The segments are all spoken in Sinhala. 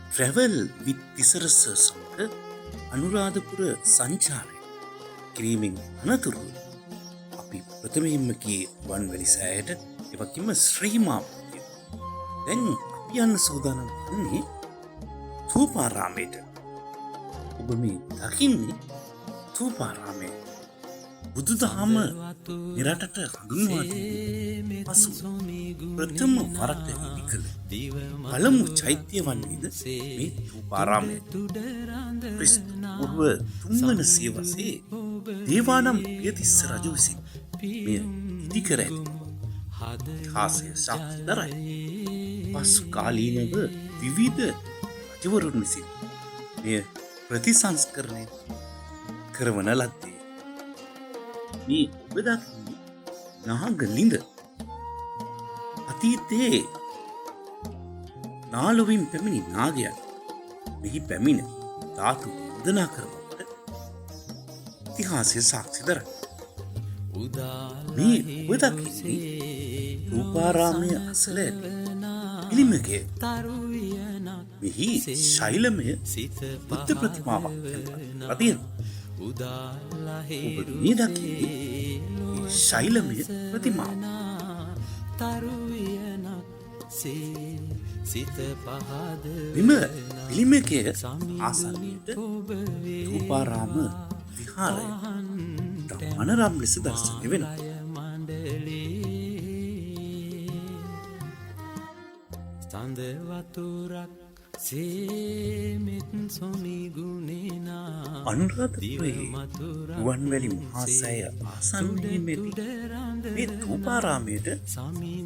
ට්‍රැවල් විත් තිසරස සමඟ අනුරාධපුර සංචාරය කිරීමෙන් අනතුරු අපි ප්‍රථමයෙන්ම කී වන්වැලි සෑයට එවකින්ම ශ්‍රී මාපතිය. දැන් අපි යන්න සූදානම් වන්නේ ථූපාරාමයට. ඔබ මේ දකින්නේ ථූපාරාමය. බුදුදහම නිරටට හඳුන්වා දී පසු ප්‍රථම වරට ඉදිකළ පළමු චෛත්‍ය වන්නේද මේ ථූපාරාමය. ක්‍රිස්තු පූර්ව 3 වන සියවසේ දේවානම් පියතිස්ස රජු විසින් මෙය ඉදිකර ඇති ඉතිහාසය සාක්ෂි දරයි. පසු කාලීනව විවිධ රජවරුන් විසින් මෙය ප්‍රතිසංස්කරණය කරවන ලද්දේ. මේ ඔබ දකින්නේ නාගලිඳ. අතීතයේ නාලොවින් පැමිණි නාගයන් මෙහි පැමිණ ධාතු වන්දනා කරවට ඉතිහාසය සාක්ෂි දරයි. මේ ඔබ දකින්නේ ථූපාරාමය අසල පිළිමකය. මෙහි ශෛලමය බුද්ධ ප්‍රතිමාවක් රතියෙන්. ඔබ මේ දකින්නේ ශෛලමය ප්‍රතිමාව. මෙම පිළිමකය ආසන්නයට ථූපාරාම විහාරය මනරම් ලෙස දර්ශනය වෙනවා. සඳ වතුරක් සේමෙත් සොමි ගුණේනා අනුරාධපුරයේ රුවන්වැලි මහා සෑය ආසන්නයේ මේ ථූපාරාමයට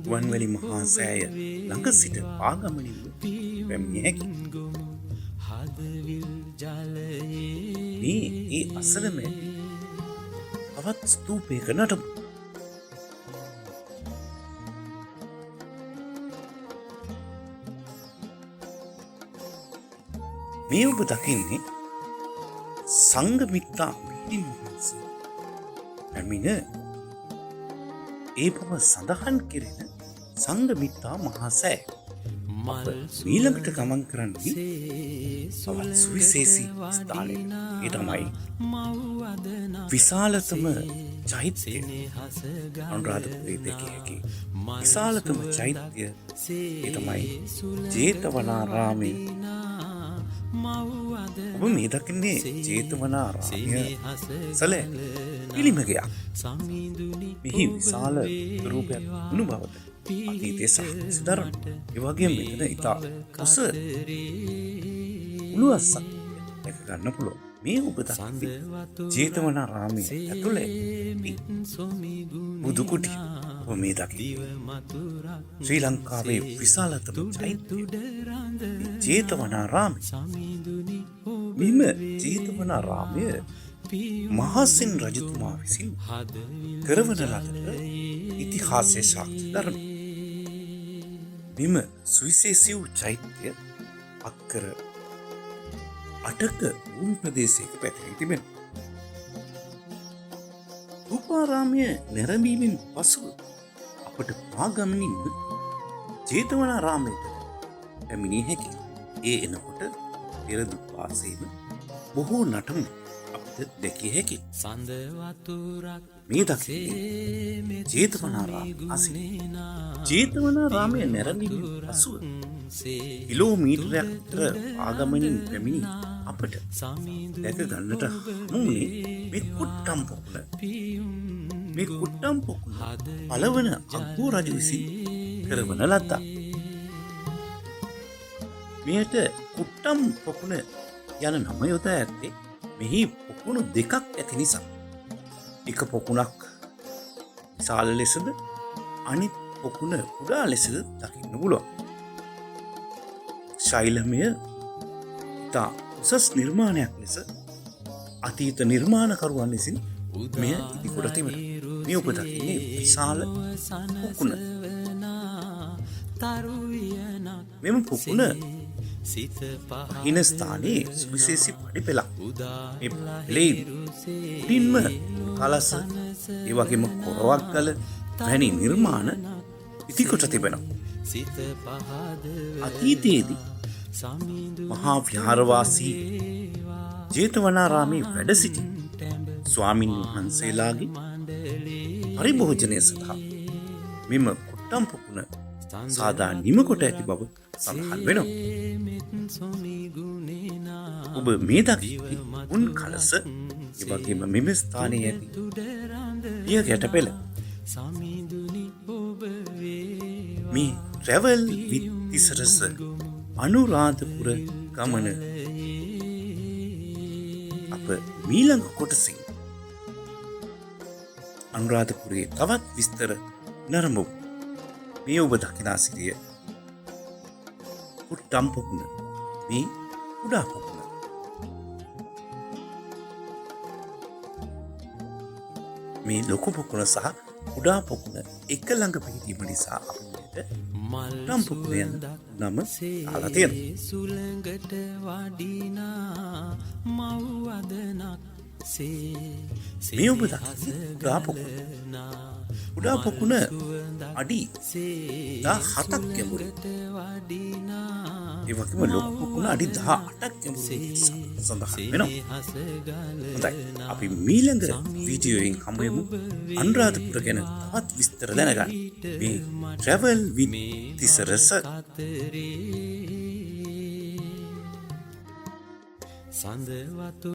රුවන්වැලි මහා සෑය ළඟ සිට පාගමනින් පැමිණිය හැකියි. මේ ඒ අසලම තවත් ස්තූපයක නටබු. මේ ඔබ දකින්නේ සංඝමිත්තා මිහිඳු වහන්සේ පැමිණ ඒ බව සඳහන් කෙරෙන සංඝමිත්තා මහා සෑය. ඊළඟට ගමන් කරන්නේ තවත් සුවිශේෂී ස්ථානයකට. ඒ තමයි විශාලතම චෛත්‍ය. අනුරාධපුරයේ දැකිය හැකි විශාලතම චෛත්‍ය ඒ තමයි ජේතවනාරාමය. ඔබ මේ දකින්නේ ජේතවනාරාමය සල පිළිමකයක්. මෙහි විශාල රූපයක් වුණු බවද අතීතයේ සාක්ෂි දරන. ඒ වගේම මෙතන ඉතා උස උළුවස්සක් දැක ගන්න පුළුවන්. මේ ඔබ දකින්නේ ජේතවනාරාමය ඇතුළේ බුදු කුටිය. ඔබ මේ දකින්නේ ශ්‍රී ලංකාවේ විශාලතම චෛත්‍ය ජේතවනාරාමය. මෙම ජේතවනාරාමය මහසෙන් රජතුමා විසින් කරවන ලද ඉතිහාසය සාක්ෂි දරන. මෙම සුවිශේෂී වූ චෛත්‍ය අක්කර 8ක භූමි ප්‍රදේශයක පැතිරී තිබෙනවා. ථූපාරාමය නැරඹීමෙන් පසුව අපට පාගමනින් ජේතවනාරාමයට පැමිණිය හැකියි. ඒ එනකොට පෙරදුක් වාසයේම බොහෝ නටමු අපට දැකිය හැකියි. මේ දකින්නේ ජේතවනාරාම අසින්. ජේතවනාරාමය නැරඹීමෙන් පසුව කිලෝමීටරයක් විතර ආගමනින් පැමිණි අපට දැක ගන්නට හමුුණේ මේ කුට්ටම් පොකුණ. මේ කුට්ටම් පොකුණ පළවන අග්බෝ රජු විසින් කරවන ලද්දක්. මෙයට කුට්ටම් පොකුණ යන නම යොදා ඇත්තේ මෙහි පොකුණු දෙකක් ඇති නිසා. එක පොකුණක් විශාල ලෙසද අනිත් පොකුණ කුඩා ලෙසද දකින්න පුළුවන්. ශෛලමය ඉතා උසස් නිර්මාණයක් ලෙස අතීත නිර්මාණකරුවන් විසින් මෙය ඉදිකොට තිබෙනවා. මේ ඔබ දකින්නේ විශාල පොකුණ. මෙම පොකුණ හින ස්ථානයේ සුවිශේෂී පඩි පෙළක්. මේ පෙළේ උඩින්ම කලස ඒ වගේම කොරවක්කල වැනි නිර්මාණ ඉදිකොට තිබෙනවා. අතීතයේදී මහා විහාරවාසී ජේතවනාරාමේ වැඩ සිටි ස්වාමින් වහන්සේලාගේ පරිභෝජනය සඳහා මෙම කුට්ටම් පොකුණ සාදා නිමකොට ඇති බව සඳහන් වෙනවා. ඔබ මේ දකින්නේ උන් කලස, ඒ වගේම මෙම ස්ථානයේ ඇති පිය ගැටපෙළ. මේ ට්‍රැවල් විත් තිසරස අනුරාධපුර ගමන අප මීළඟ කොටසින් අනුරාධපුරයේ තවත් විස්තර නරඹමු. මේ ඔබ දකිනා සිටිය කුට්ටම් පොකුණ, මේ කුඩා පොකුණ. මේ ලොකු පොකුණ සහ කුඩා පොකුණ එක ළඟ පිහිටීම නිසා අපිට කුට්ටම් පොකුණ යන නම දාලා තියෙනවා. සුළඟට වඩිනා මව්වදනක් මේ ඔබ දකින්නේ කුඩා පොකුණ. කුඩා පොකුණ අඩි 17ක් ගැඹුරු. ඒ වගේම ලොකු පොකුණ අඩි 18ක් ගැඹුරු සඳහන් වෙනවා. හොඳයි, අපි මීළඟ වීඩියෝයෙන් හමුවෙමු අනුරාධපුර ගැන තවත් විස්තර දැනගන්න. මේ ට්‍රැවල් විත් තිසරස. සඳ වතු